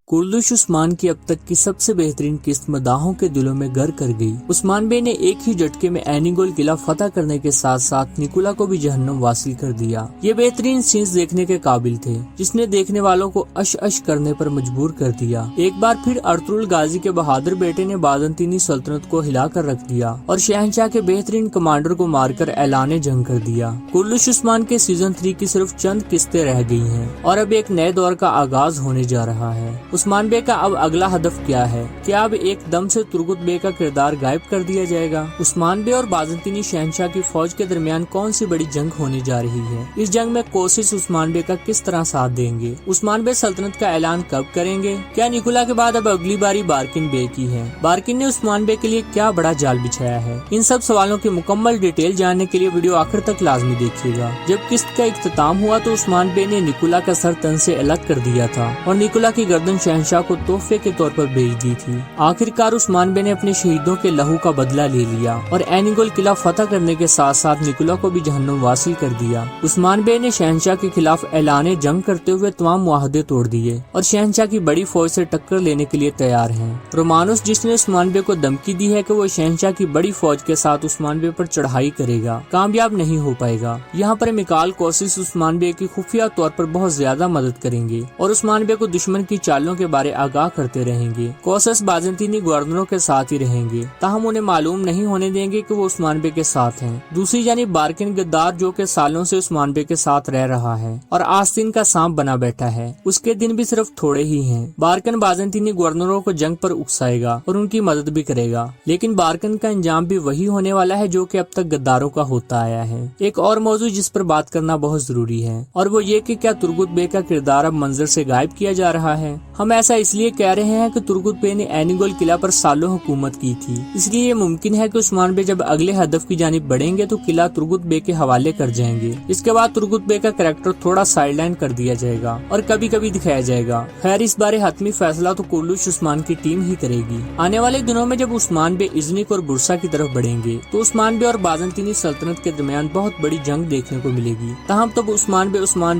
कुर्लुश उस्मान की अब तक की सबसे बेहतरीन किस्त मदाहों के दिलों में घर कर गई। उस्मान बे ने एक ही झटके में एनीगोल किला फतह करने के साथ साथ निकोला को भी जहन्नुम वासिल कर दिया। ये बेहतरीन सीन्स देखने के काबिल थे, जिसने देखने वालों को अश अश करने पर मजबूर कर दिया। एक बार फिर अर्तुगरुल गाजी के बहादुर बेटे ने बाज़ंतीनी सल्तनत को हिला कर रख दिया और शहंशाह के बेहतरीन कमांडर को मारकर ऐलान जंग कर दिया। कुर्लुश उस्मान के सीजन 3 की सिर्फ चंद किस्तें रह गई हैं और अब एक नए दौर का आगाज होने जा रहा है। उस्मान बे का अब अगला हदफ क्या है? क्या अब एकदम से तुर्गुत बे का किरदार गायब कर दिया जाएगा? उस्मान बे और बाज़ंतीनी शहंशाह की फौज के दरमियान कौन सी बड़ी जंग होने जा रही है? इस जंग में कोशिश उस्मान बे का किस तरह साथ देंगे? उस्मान बे सल्तनत का ऐलान कब करेंगे? क्या निकोला के बाद अब अगली बारी बार्किन बे की है? बार्किन ने उस्मान बे के लिए क्या बड़ा जाल बिछाया है? इन सब सवालों की मुकम्मल डिटेल जानने के लिए वीडियो आखिर तक लाजमी देखिएगा। जब किस्त का इख्तिताम हुआ तो उस्मान बे ने निकोला का सर तन से अलग कर दिया था और निकोला की गर्दन शहंशाह को तोहफे के तौर पर भेज दी थी। आखिरकार उस्मान बे ने अपने शहीदों के लहू का बदला ले लिया और एनीगोल किला फतह करने के साथ साथ निकोला को भी जहन्नुम वासिल कर दिया। उस्मान बे ने शहंशाह के खिलाफ ऐलान जंग करते हुए तमाम मुआहदे तोड़ दिए और शहंशाह की बड़ी फौज से टक्कर लेने के लिए तैयार हैं। रोमानुस, जिसने उस्मान बे को धमकी दी है कि वो शहंशाह की बड़ी फौज के साथ उस्मान बे पर चढ़ाई करेगा, कामयाब नहीं हो पाएगा। यहाँ पर मिकाल कोसिस उस्मान बे की खुफिया तौर पर बहुत ज्यादा मदद करेंगे और उस्मान बे को दुश्मन की चालों के बारे आगाह करते रहेंगे। कोसिस बाज़ंतीनी गवर्नरों के साथ ही रहेंगे, ताहम उन्हें मालूम नहीं होने देंगे कि वो उस्मान बे के साथ हैं। दूसरी जानिब बार्किन गद्दार, जो के सालों से उस्मान बे के साथ रह रहा है और आस्तीन का सांप बना बैठा है, उसके दिन भी सिर्फ थोड़े ही हैं। बार्किन बाज़ंतीनी गवर्नरों को जंग पर उकसाएगा और उनकी मदद भी करेगा, लेकिन बार्किन का अंजाम भी वही होने वाला है जो कि अब तक गद्दारों का होता आया है। एक और मौजू जिस पर बात करना बहुत जरूरी है और वो ये कि क्या तुर्गुत बे का किरदार अब मंजर से गायब किया जा रहा है। हम ऐसा इसलिए कह रहे हैं कि तुर्गुत बे ने एनीगोल किला पर सालों हुकूमत की थी, इसलिए ये मुमकिन है कि उस्मान बे जब अगले हदफ की जानिब बढ़ेंगे तो किला तुर्गुत बे के हवाले कर जाएंगे। इसके बाद तुर्गुत बे का कैरेक्टर थोड़ा साइडलाइन कर दिया जाएगा और कभी कभी दिखाया जाएगा। खैर, इस बारे हतमी फैसला तो कुर्लुश उस्मान की टीम ही करेगी। आने वाले दिनों में जब उस्मान बे इज़निक और बुरसा की तरफ बढ़ेंगे तो उस्मान बे और बाज़ंतीनी सल्तनत के दरमियान बहुत बड़ी जंग देखने को मिलेगी। ताहम तब उस्मान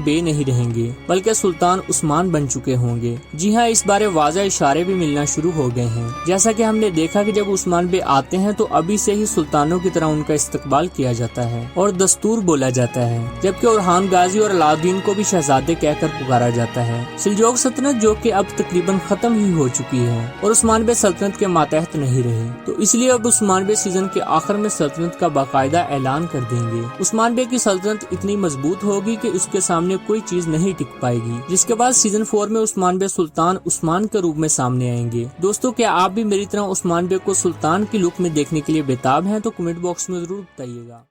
बे नहीं रहेंगे, बल्कि सुल्तान उस्मान बन चुके होंगे। जी हाँ, इस बारे वाज़ह इशारे भी मिलना शुरू हो गए हैं। जैसा कि हमने देखा कि जब उस्मान बे आते हैं तो अभी से ही सुल्तानों की तरह उनका इस्तकबाल किया जाता है और दस्तूर बोला जाता है, जबकि ओरहान गाजी और अलाउद्दीन को भी शहजादे कहकर पुकारा जाता है। सिलजोक सल्तनत, जो कि अब तकरीबन खत्म ही हो चुकी है और उस्मान बे सल्तनत के मातहत नहीं रहे, तो इसलिए अब उस्मान बे सीजन के आखिर में सल्तनत का बाकायदा ऐलान कर देंगे। उस्मान बे की सल्तनत इतनी मजबूत होगी कि उसके सामने कोई चीज नहीं टिक पाएगी, जिसके बाद सीजन 4 में उस्मान बे सुल्तान उस्मान के रूप में सामने आएंगे। दोस्तों, क्या आप भी मेरी तरह उस्मान बे को सुल्तान की लुक में देखने के लिए बेताब हैं? तो कमेंट बॉक्स में जरूर बताइएगा।